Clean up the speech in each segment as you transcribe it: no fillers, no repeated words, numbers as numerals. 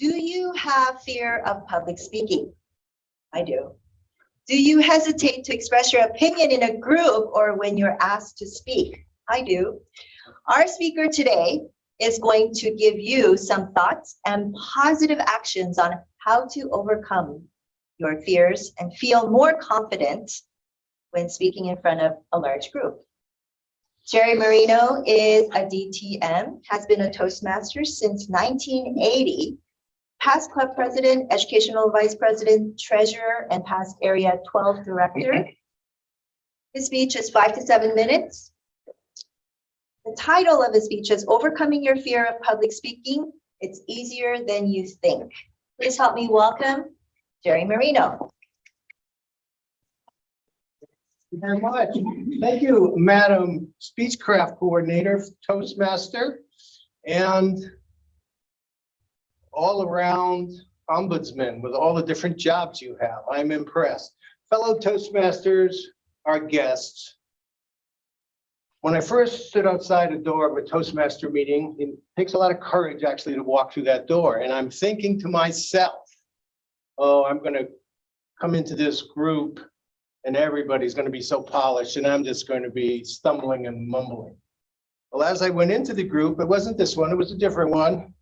Do you have fear of public speaking? I do. Do you hesitate to express your opinion in a group or when you're asked to speak? I do. Our speaker today is going to give you some thoughts and positive actions on how to overcome your fears and feel more confident when speaking in front of a large group. Jerry Marino is a DTM, has been a Toastmaster since 1980, past club president, educational vice president, treasurer, and past area 12 director. His speech is 5 to 7 minutes. The title of his speech is Overcoming Your Fear of Public Speaking. It's easier than you think. Please help me welcome Jerry Marino. Thank you very much. Thank you, Madam Speechcraft Coordinator, Toastmaster, and all around ombudsman with all the different jobs you have. I'm impressed. Fellow Toastmasters, our guests. When I first stood outside a door of a Toastmaster meeting, it takes a lot of courage actually to walk through that door. And I'm thinking to myself, oh, I'm going to come into this group and everybody's going to be so polished and I'm just going to be stumbling and mumbling. Well, as I went into the group, it wasn't this one, it was a different one.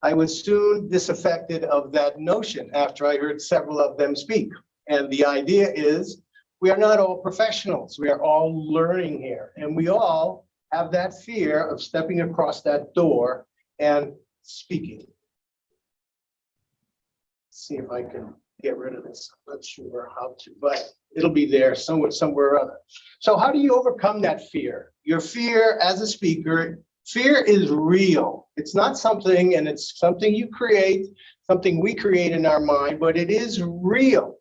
I was soon disaffected of that notion after I heard several of them speak. And the idea is, we are not all professionals. We are all learning here. And we all have that fear of stepping across that door and speaking. Let's see if I can get rid of this. I'm not sure how to, but it'll be there somewhere or other. So how do you overcome that fear? Your fear as a speaker, fear is real. It's not something, and it's something you create, something we create in our mind, but it is real.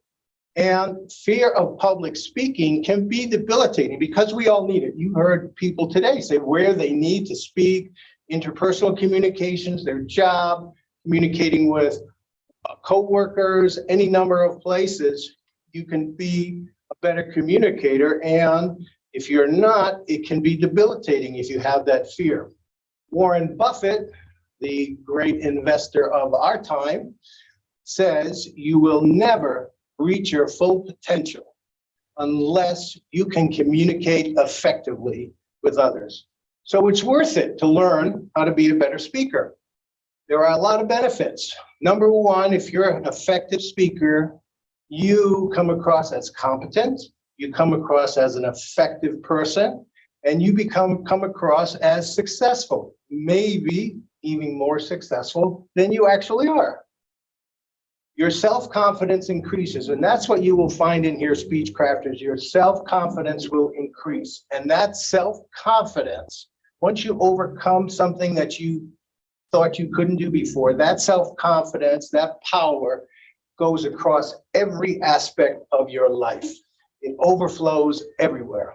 And fear of public speaking can be debilitating because we all need it. You heard people today say where they need to speak, interpersonal communications, their job, communicating with co-workers, any number of places. You can be a better communicator. And if you're not, it can be debilitating if you have that fear. Warren Buffett, the great investor of our time, says you will never reach your full potential unless you can communicate effectively with others. So it's worth it to learn how to be a better speaker. There are a lot of benefits. Number one, if you're an effective speaker, you come across as competent, you come across as an effective person, and you come across as successful, maybe even more successful than you actually are. Your self-confidence increases, and that's what you will find in here, Speechcrafters. Your self-confidence will increase, and that self-confidence, once you overcome something that you thought you couldn't do before, that self-confidence, that power goes across every aspect of your life. It overflows everywhere.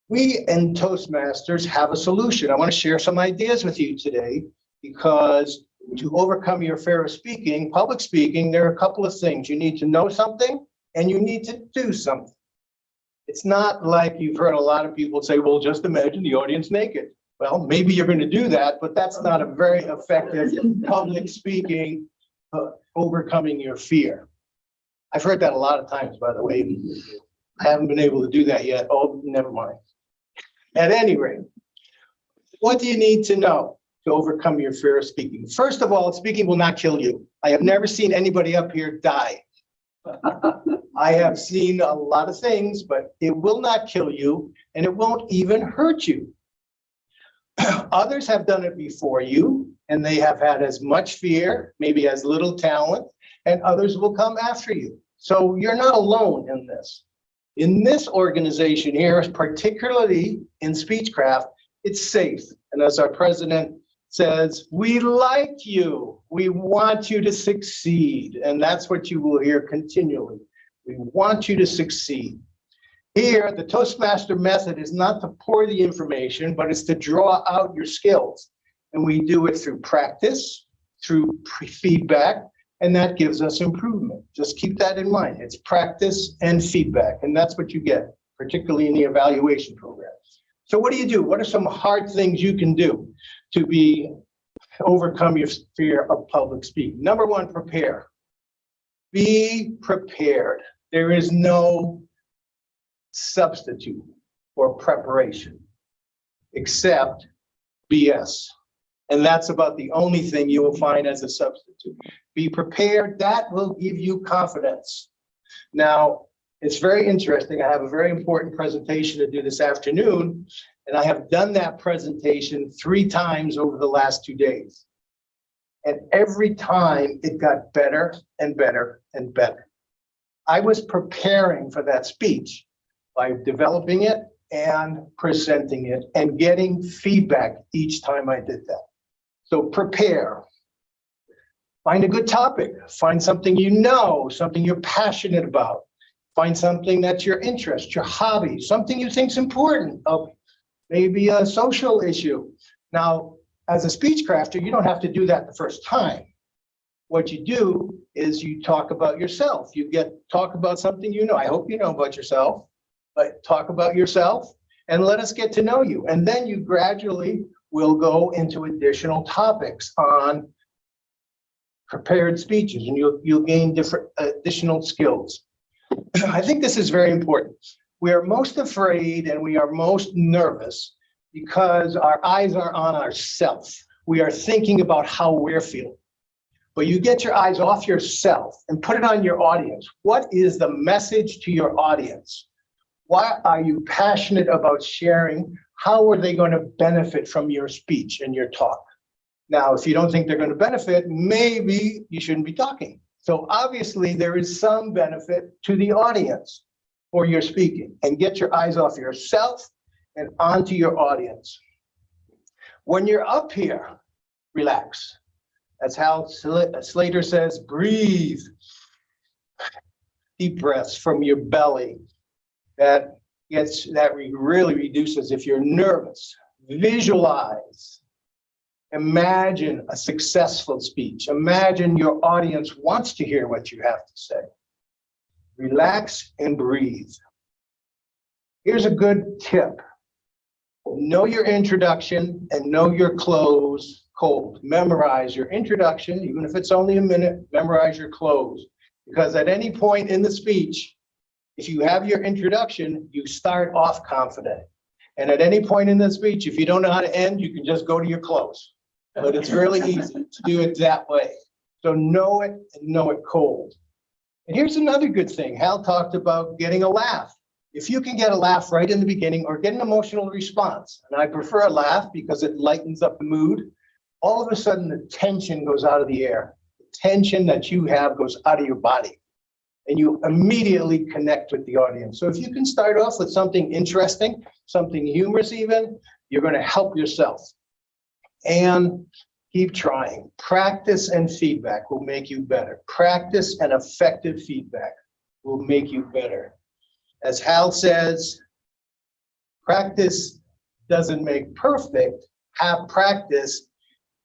We in Toastmasters have a solution. I want to share some ideas with you today because to overcome your fear of speaking, public speaking, there are a couple of things. You need to know something and you need to do something. It's not like you've heard a lot of people say, well, just imagine the audience naked. Well, maybe you're going to do that, but that's not a very effective public speaking, overcoming your fear. I've heard that a lot of times, by the way. I haven't been able to do that yet. Oh, never mind. At any rate, what do you need to know to overcome your fear of speaking? First of all, speaking will not kill you. I have never seen anybody up here die. I have seen a lot of things, but it will not kill you, and it won't even hurt you. Others have done it before you, and they have had as much fear, maybe as little talent, and others will come after you. So you're not alone in this. In this organization here, particularly in Speechcraft, it's safe. And as our president says, we like you. We want you to succeed. And that's what you will hear continually. We want you to succeed. Here, the Toastmaster method is not to pour the information, but it's to draw out your skills. And we do it through practice, through feedback, and that gives us improvement. Just keep that in mind. It's practice and feedback, and that's what you get, particularly in the evaluation program. So what do you do? What are some hard things you can do to be overcome your fear of public speaking. Number one, prepare. Be prepared. There is no substitute for preparation except BS. And that's about the only thing you will find as a substitute. Be prepared. That will give you confidence. Now, it's very interesting. I have a very important presentation to do this afternoon, and I have done that presentation 3 times over the last 2 days. And every time it got better and better and better. I was preparing for that speech by developing it and presenting it and getting feedback each time I did that. So prepare. Find a good topic. Find something you know, something you're passionate about. Find something that's your interest, your hobby, something you think is important, maybe a social issue. Now, as a speech crafter, you don't have to do that the first time. What you do is you talk about yourself. Talk about something you know. I hope you know about yourself, but talk about yourself and let us get to know you. And then you gradually will go into additional topics on prepared speeches, and you'll gain different additional skills. I think this is very important. We are most afraid and we are most nervous because our eyes are on ourselves. We are thinking about how we're feeling. But you get your eyes off yourself and put it on your audience. What is the message to your audience? What are you passionate about sharing? How are they going to benefit from your speech and your talk? Now, if you don't think they're going to benefit, maybe you shouldn't be talking. So obviously there is some benefit to the audience for your speaking, and get your eyes off yourself and onto your audience. When you're up here, relax. That's how Slater says, breathe. Deep breaths from your belly. That really reduces if you're nervous. Visualize. Imagine a successful speech. Imagine your audience wants to hear what you have to say. Relax and breathe. Here's a good tip. Know your introduction and know your close cold. Memorize your introduction, even if it's only a minute, memorize your close. Because at any point in the speech, if you have your introduction, you start off confident. And at any point in the speech, if you don't know how to end, you can just go to your close. But it's really easy to do it that way. So know it and know it cold. And here's another good thing. Hal talked about getting a laugh. If you can get a laugh right in the beginning or get an emotional response, and I prefer a laugh because it lightens up the mood, all of a sudden the tension goes out of the air. The tension that you have goes out of your body. And you immediately connect with the audience. So if you can start off with something interesting, something humorous even, you're going to help yourself. And keep trying. Practice and feedback will make you better. Practice and effective feedback will make you better. As Hal says, practice doesn't make perfect. Have practice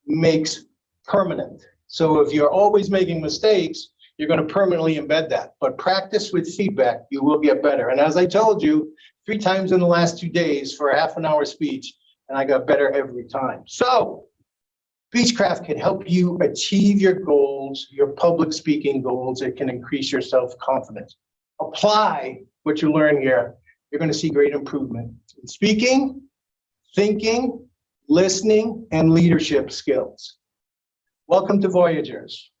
makes permanent. So if you're always making mistakes, you're going to permanently embed that. But practice with feedback, you will get better. And as I told you, 3 times in the last 2 days for a half-an-hour speech, and I got better every time. So Speechcraft can help you achieve your goals, your public speaking goals. It can increase your self-confidence. Apply what you learn here. You're going to see great improvement in speaking, thinking, listening, and leadership skills. Welcome to Voyagers.